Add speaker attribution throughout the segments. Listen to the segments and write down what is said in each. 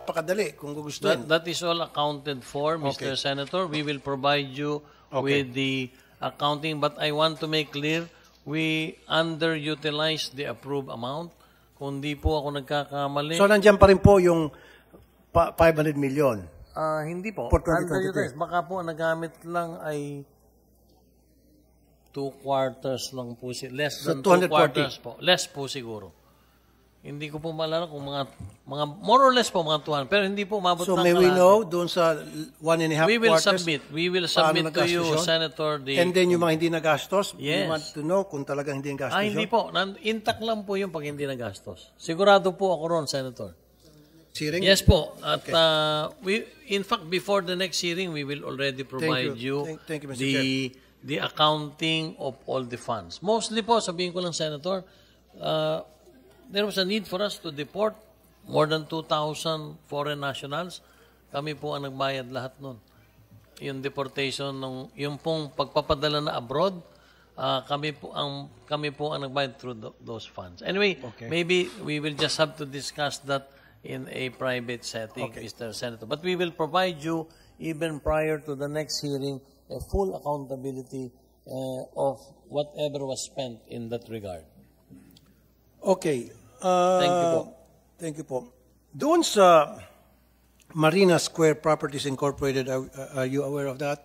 Speaker 1: Pakadali kung gugustuhin.
Speaker 2: That is all accounted for, Mr. Senator. We will provide you with the accounting, but I want to make clear, we underutilized the approved amount. Kung di po ako nagkakamali.
Speaker 1: So, nandiyan pa rin po yung 500 million.
Speaker 2: Hindi po.
Speaker 1: For 2023.
Speaker 2: Baka po nagamit lang ay 2 quarters lang po. Less than 2 quarters po. Less po siguro. Hindi ko po maalala kung mga more or less po mga 200. Pero hindi po umabot
Speaker 1: So,
Speaker 2: ng
Speaker 1: may we
Speaker 2: kalahati.
Speaker 1: know doon sa 1.5
Speaker 2: We will
Speaker 1: quarters?
Speaker 2: submit. We will submit to you,
Speaker 1: nagastos yun?
Speaker 2: Senator.
Speaker 1: And then yung mga hindi nagastos,
Speaker 2: Yes.
Speaker 1: we want to know kung talagang hindi nagastos
Speaker 2: Hindi
Speaker 1: yun.
Speaker 2: po. Intact lang po yung pag hindi nagastos. Sigurado po ako ron, Senator.
Speaker 1: Hearing?
Speaker 2: Yes po. At in fact, before the next hearing, we will already provide you,
Speaker 1: Thank you, Mr. Chair.
Speaker 2: the accounting of all the funds. Mostly po, sabihin ko lang, Senator, there was a need for us to deport more than 2,000 foreign nationals. Kami po ang nagbayad lahat nun. Yung deportation, yung pong pagpapadala na abroad, kami po ang nagbayad through those funds. Anyway, maybe we will just have to discuss that in a private setting, Mr. Senator. But we will provide you, even prior to the next hearing, a full accountability of whatever was spent in that regard.
Speaker 1: Okay.
Speaker 2: Thank you po.
Speaker 1: Thank you po. Doon sa Marina Square Properties Incorporated, are you aware of that?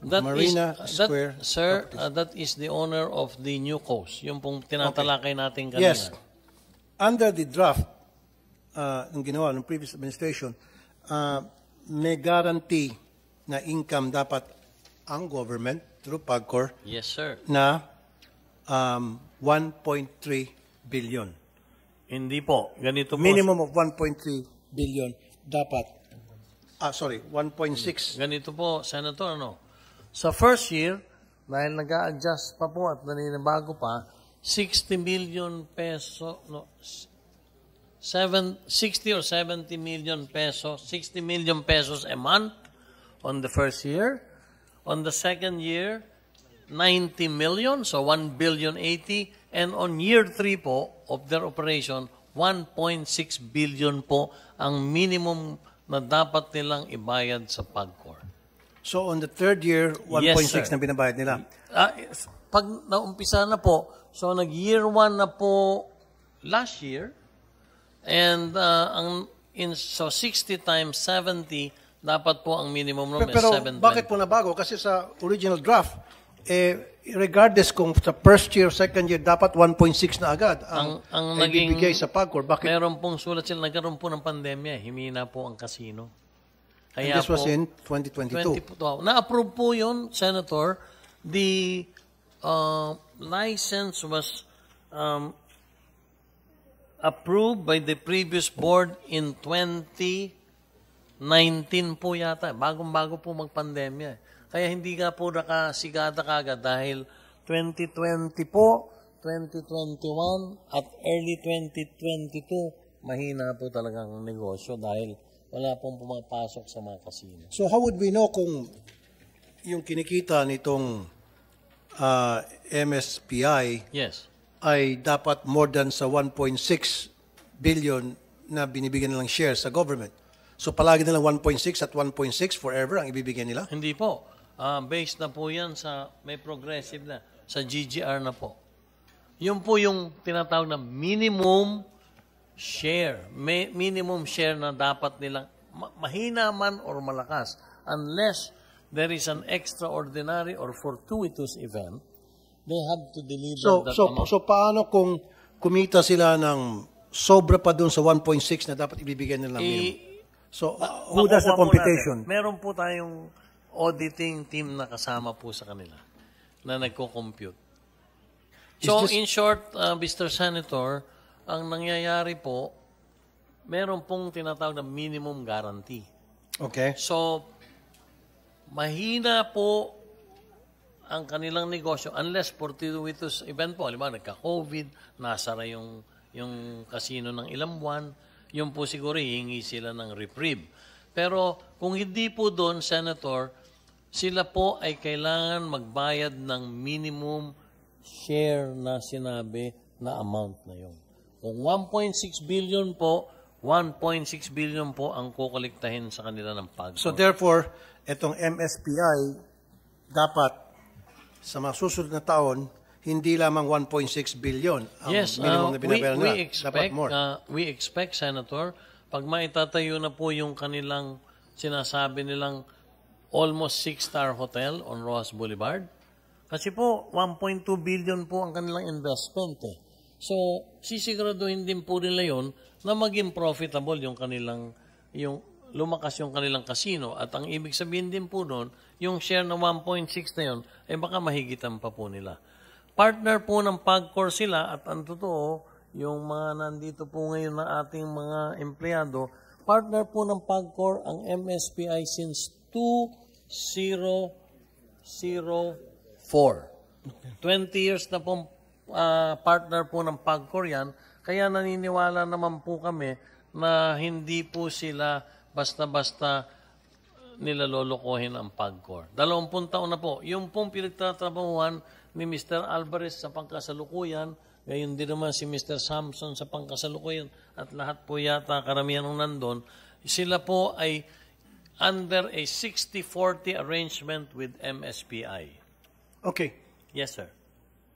Speaker 1: Marina Square
Speaker 2: Sir, that is the owner of the New Coast. Yung pong tinatalakay natin kanina.
Speaker 1: Yes. Under the draft ng ginawa ng previous administration, may guarantee na income dapat ang government through PAGCOR
Speaker 2: Yes, sir.
Speaker 1: na 1.3 billion.
Speaker 2: Hindi po. Ganito po.
Speaker 1: Minimum of 1.3 billion dapat. 1.6.
Speaker 2: Ganito po, Senator, Sa first year, dahil nag-a-adjust pa po at naninibago pa, 60 million peso, 60 or 70 million pesos, 60 million pesos a month on the first year. On the second year, 90 million, so 1 billion 80. And on year 3 po of their operation, 1.6 billion po ang minimum na dapat nilang ibayad sa PAGCOR.
Speaker 1: So on the third year, 1.6 na binabayad nila.
Speaker 2: Pag naumpisa na po, so nag-year 1 na po last year, and so 60 times 70, dapat po ang minimum naman
Speaker 1: Pero
Speaker 2: 720.
Speaker 1: bakit po nabago? Kasi sa original draft, regardless kung sa first year, second year, dapat 1.6 na agad ang ibibigay sa PAGCOR. Bakit?
Speaker 2: Meron pong sulat sila, nagkaroon po ng pandemya, himina po ang casino.
Speaker 1: And this was in 2022.
Speaker 2: Na-approve po yun, Senator. The license was approved by the previous board in 2019 po yata. Bagong-bago po magpandemya. Kaya hindi nga po nakasigada kagad dahil 2020 po, 2021 at early 2022, mahina po talagang negosyo dahil wala pong pumapasok sa mga kasino.
Speaker 1: So how would we know kung yung kinikita nitong MSPI
Speaker 2: Yes.
Speaker 1: ay dapat more than sa 1.6 billion na binibigyan nilang shares sa government? So palagi nilang 1.6 at 1.6 forever ang ibibigyan nila?
Speaker 2: Hindi po. Based na po yan sa, may progressive na, sa GGR na po. Yun po yung tinatawag na minimum share. Minimum share na dapat nilang, mahina man or malakas, unless there is an extraordinary or fortuitous event, they have to deliver that amount.
Speaker 1: So paano kung kumita sila ng sobra pa doon sa 1.6 na dapat ibibigyan nila ng minimum? So who does the computation?
Speaker 2: Meron po tayong auditing team na kasama po sa kanila na nagko-compute. So in short, Mr. Senator, ang nangyayari po, meron pong tinatawag na minimum guarantee.
Speaker 1: Okay.
Speaker 2: So, mahina po ang kanilang negosyo unless fortuitous event po. Halimbawa, nagka-COVID, nasara yung casino ng ilang buwan, yun po siguro hihingi sila ng reprieve. Pero kung hindi po doon, Senator, sila po ay kailangan magbayad ng minimum share na sinabi na amount na yun. Kung 1.6 billion po, 1.6 billion po ang kukolektahin sa kanila ng PAGCOR.
Speaker 1: So therefore, itong MSPI dapat sa mga susunod na taon, hindi lamang 1.6 billion ang
Speaker 2: Yes,
Speaker 1: minimum na binabayaran nila. Dapat more.
Speaker 2: we expect, Senator, pag maitatayo na po yung kanilang sinasabi nilang almost 6-star hotel on Rojas Boulevard, kasi po 1.2 billion po ang kanilang investment eh. So, sisiguraduhin din po nila yun na maging profitable yung kanilang, yung lumakas yung kanilang casino. At ang ibig sabihin din po nun, yung share na 1.6 na yun, eh baka mahigitan pa po nila. Partner po ng PAGCOR sila at ang totoo, yung mga nandito po ngayon na ating mga empleyado, partner po ng PAGCOR ang MSPI since 2004. 20 years na pong partner po ng PAGCOR yan, kaya naniniwala naman po kami na hindi po sila basta-basta nila lolokohin ang PAGCOR. 20 taon na po. Yung pong pinagtatrabahuhan ni Mr. Alvarez sa pangkasalukuyan, gayon din naman si Mr. Samson sa pangkasalukuyan at lahat po yata karamihan ng nandun, sila po ay under a 60-40 arrangement with MSPI.
Speaker 1: Okay.
Speaker 2: Yes, sir.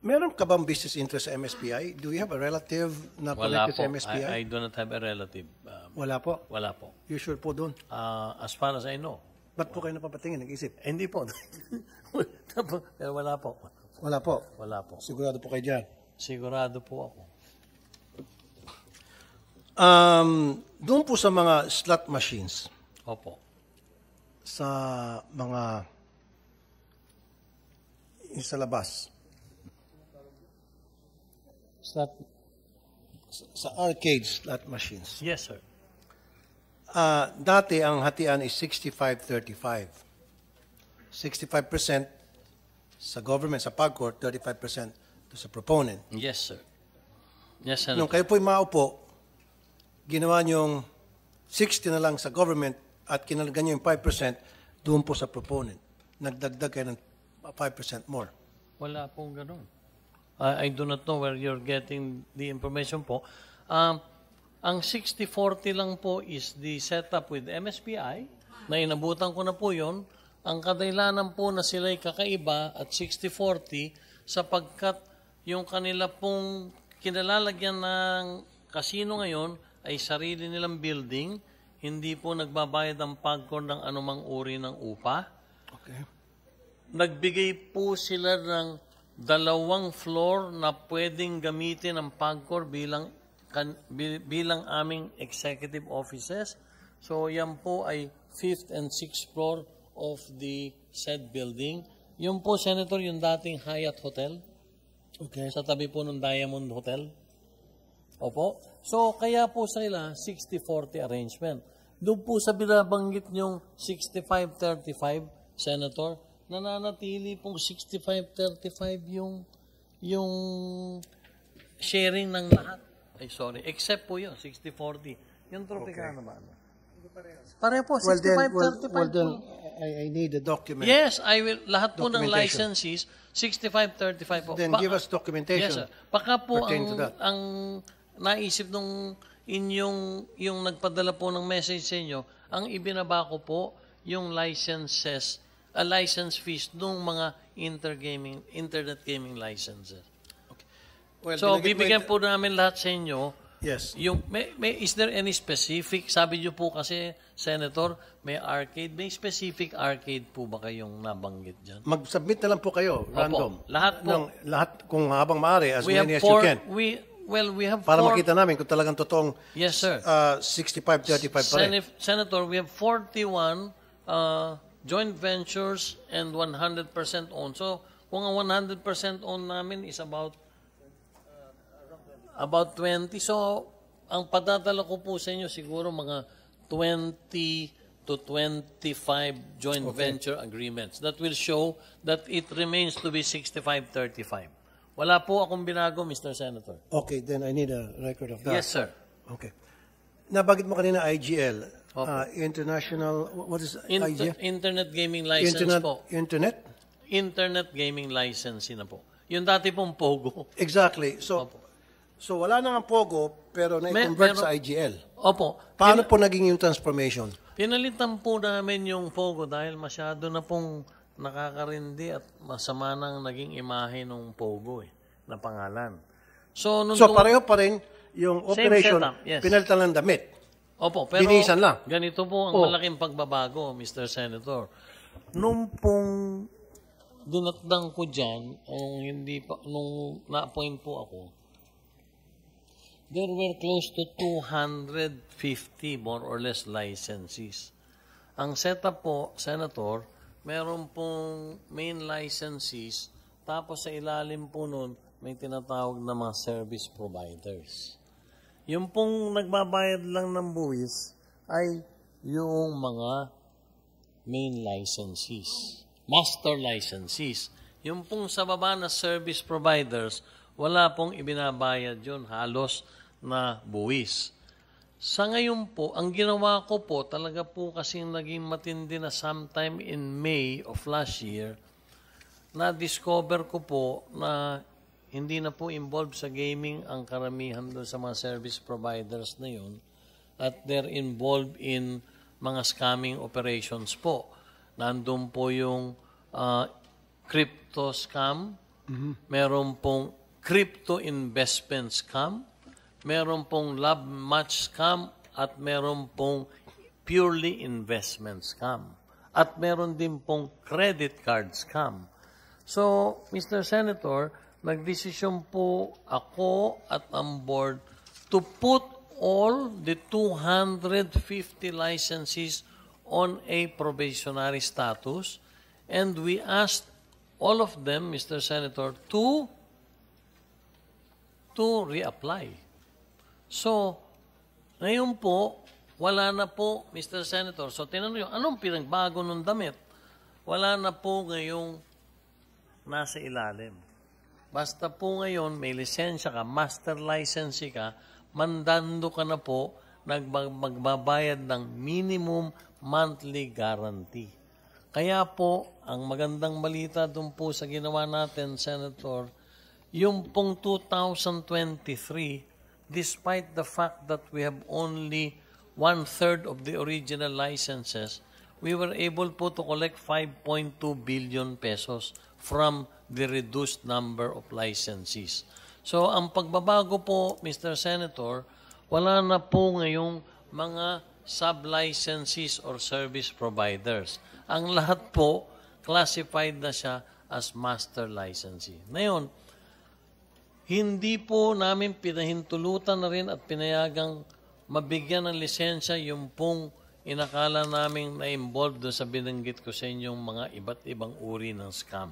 Speaker 1: Meron ka bang business interest sa MSPI? Do you have a relative na
Speaker 2: Wala
Speaker 1: connected
Speaker 2: po.
Speaker 1: sa MSPI?
Speaker 2: I do not have a relative.
Speaker 1: Wala po.
Speaker 2: Wala po.
Speaker 1: You sure po doon?
Speaker 2: As far as I know.
Speaker 1: Ba't po kayo napapatingin, nag-isip?
Speaker 2: Hindi po. Pero wala po.
Speaker 1: Wala po.
Speaker 2: Wala po.
Speaker 1: Sigurado po kayo dyan.
Speaker 2: Sigurado po ako.
Speaker 1: Doon po sa mga slot machines,
Speaker 2: Opo.
Speaker 1: sa mga sa labas,
Speaker 2: Slot.
Speaker 1: sa arcade slot machines,
Speaker 2: Yes, sir.
Speaker 1: dati ang hatian is 65-35. 65% sa government, sa PAGCOR, 35% to sa proponent.
Speaker 2: Yes, sir. Yes, sir.
Speaker 1: Nung kayo po'y maupo, ginawa niyong 60 na lang sa government at kinalagan niyo yung 5% doon po sa proponent. Nagdagdag kayo ng 5% more.
Speaker 2: Wala pong ganun. I do not know where you're getting the information po. Ang 60-40 lang po is the setup with MSPI, na inabutan ko na po yun. Ang kadailanan po na sila'y kakaiba at 60-40 sapagkat yung kanila pong kinalalagyan ng casino ngayon ay sarili nilang building, hindi po nagbabayad ang PAGCOR ng anumang uri ng upa.
Speaker 1: Okay.
Speaker 2: Nagbigay po sila ng 2 floor na pwedeng gamitin ng PAGCOR bilang aming executive offices. So yan po ay 5th and 6th floor of the said building. Yung po, Senator, yung dating Hyatt Hotel.
Speaker 1: Okay.
Speaker 2: Sa tabi po ng Diamond Hotel. Opo. So, kaya po sila 60-40 arrangement. Doon po sa binabanggit niyong 65-35, Senator, nananatili pong 65-35 yung sharing ng lahat. Ay, sorry. Except po yun, 60-40. Yung Tropicana ba? Pareho po, 65-35
Speaker 1: well then,
Speaker 2: po.
Speaker 1: I need a document.
Speaker 2: Yes, I will. Lahat po ng
Speaker 1: Documentation.
Speaker 2: licensees, 65-35 po.
Speaker 1: Then give us documentation.
Speaker 2: Yes, sir. Baka po
Speaker 1: pertaining to that.
Speaker 2: ang naisip nung inyong, yung nagpadala po ng message sa inyo, ang ibinaba ko po, yung license fees nung mga internet gaming licenses.
Speaker 1: Well,
Speaker 2: So,
Speaker 1: binigay
Speaker 2: bibigyan po namin lahat sa inyo.
Speaker 1: Yes.
Speaker 2: Yung, is there any specific, sabi niyo po kasi, Senator, may arcade, may specific arcade po ba kayong nabanggit dyan?
Speaker 1: Mag-submit na lang po kayo, random.
Speaker 2: Lahat po.
Speaker 1: Lahat, kung habang maaari, as
Speaker 2: We have
Speaker 1: many as
Speaker 2: four,
Speaker 1: you can.
Speaker 2: we have
Speaker 1: Para
Speaker 2: four.
Speaker 1: makita namin kung talagang totoong
Speaker 2: Yes, sir.
Speaker 1: 65-35 pa rin.
Speaker 2: Senator, we have 41 joint ventures and 100% owned. So, kung ang 100% owned namin is about 20. So, ang padadala ko po sa inyo siguro mga 20 to 25 joint venture agreements. That will show that it remains to be 65-35. Wala po akong binago, Mr. Senator.
Speaker 1: Okay, then I need a record of that.
Speaker 2: Yes, sir.
Speaker 1: Okay. Nabagit mo kanina IGL.
Speaker 2: Okay.
Speaker 1: International, what is IGL?
Speaker 2: Internet gaming license po.
Speaker 1: Internet?
Speaker 2: Internet gaming license na po. Yung dati pong Pogo.
Speaker 1: Exactly. So,
Speaker 2: Opo.
Speaker 1: So wala na nga Pogo, pero na-convert
Speaker 2: Meron-
Speaker 1: sa IGL.
Speaker 2: Opo.
Speaker 1: Paano po naging yung transformation?
Speaker 2: Pinalitan po namin yung Pogo dahil masyado na pong nakakarindi at masama nang naging imahe ng Pogo na pangalan. So,
Speaker 1: So pareho pa rin yung
Speaker 2: Same
Speaker 1: operation,
Speaker 2: setup, yes.
Speaker 1: pinalitan ng damit.
Speaker 2: Opo, pero
Speaker 1: Binisan lang.
Speaker 2: ganito po ang malaking pagbabago, Mr. Senator. Nung pong dinatdang ko dyan, nung na-appoint po ako, there were close to 250 more or less licensees. Ang setup po, Senator, meron pong main licensees, tapos sa ilalim po nun, may tinatawag na mga service providers. Yung pong nagbabayad lang ng buwis ay yung mga main licensees, master licensees. Yung pong sa baba na service providers, wala pong ibinabayad yun, halos na buwis. Sa ngayon po, ang ginawa ko po, talaga po kasing naging matindi na sometime in May of last year, na-discover ko po na hindi na po involved sa gaming ang karamihan doon sa mga service providers na yun at they're involved in mga scamming operations po. Nandun po yung crypto scam, meron pong crypto investment scam, meron pong love match scam, at meron pong purely investment scam. At meron din pong credit card scam. So, Mr. Senator, nagdesisyon po ako at ang board to put all the 250 licenses on a probationary status, and we asked all of them, Mr. Senator, to reapply. So, ngayon po, wala na po, Mr. Senator. So, tinanong nyo, anong pinagbago ng damit? Wala na po ngayong nasa ilalim. Basta po ngayon, may lisensya ka, master licensee ka, mandando ka na po, magbabayad ng minimum monthly guarantee. Kaya po, ang magandang balita doon po sa ginawa natin, Senator, yung pong 2023, despite the fact that we have only 1/3 of the original licenses, we were able po to collect 5.2 billion pesos from the reduced number of licensees. So, ang pagbabago po, Mr. Senator, wala na po ngayong mga sub-licensees or service providers. Ang lahat po, classified na siya as master licensee. Ngayon, hindi po namin pinahintulutan na rin at pinayagang mabigyan ng lisensya yung pong inakala namin na-involved doon sa binanggit ko sa inyong mga iba't ibang uri ng scam.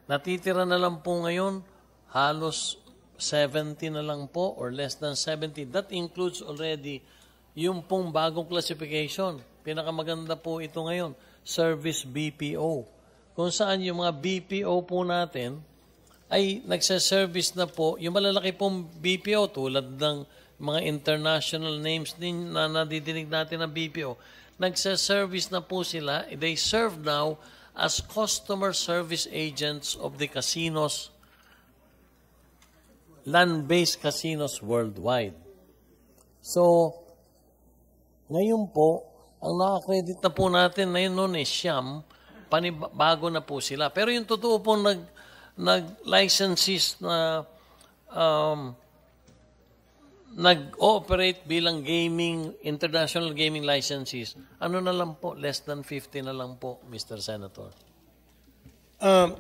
Speaker 2: Natitira na lang po ngayon, halos 70 na lang po or less than 70. That includes already yung pong bagong classification. Pinakamaganda po ito ngayon, Service BPO. Kung saan yung mga BPO po natin ay nagsaservice na po, yung malalaki pong BPO tulad ng mga international names din na nadidinig natin ng BPO, nagsaservice na po sila. They serve now as customer service agents of the casinos, land-based casinos worldwide. So, ngayon po, ang naka-credit na po natin na yun noon Siam, panibago na po sila. Pero yung totoo po nag-licenses na nag-ooperate bilang international gaming licenses, ano na lang po, less than 50 na lang po, Mr. Senator.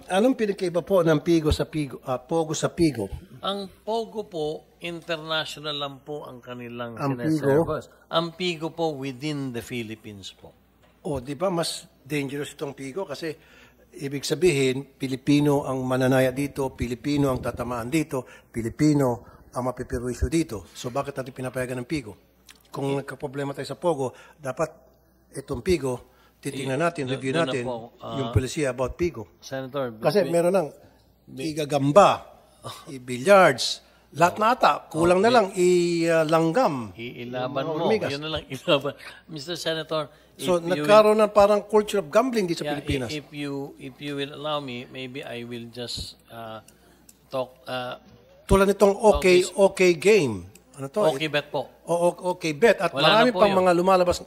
Speaker 1: Anong pinagkaiba po ng Pigo sa Pigo, Pogo sa Pigo?
Speaker 2: Ang Pogo po, international lang po ang kanilang
Speaker 1: Ang
Speaker 2: sineservice. Ang Pigo po within the Philippines po.
Speaker 1: O, di ba mas dangerous itong Pigo kasi ibig sabihin, Pilipino ang mananaya dito, Pilipino ang tatamaan dito, Pilipino ang mapiperwisyo dito. So bakit natin pinapayagan ng Pigo? Kung nagka-problema tayo sa Pogo, dapat itong Pigo, titingnan natin, review natin yung policy about Pigo.
Speaker 2: Senator,
Speaker 1: Kasi meron ng igagamba, i-billiards, lahat na ata, kulang na lang, i-langgam.
Speaker 2: Ilaban mo, yun na lang ilaban. Mr. Senator,
Speaker 1: so nagkaroon na parang culture of gambling dito sa Pilipinas.
Speaker 2: If you will allow me, maybe I will just talk
Speaker 1: Tulad nitong okay game. Ano to?
Speaker 2: Okay bet po.
Speaker 1: Okay bet. At
Speaker 2: Wala
Speaker 1: marami
Speaker 2: na po
Speaker 1: pang
Speaker 2: yun.
Speaker 1: mga lumalabas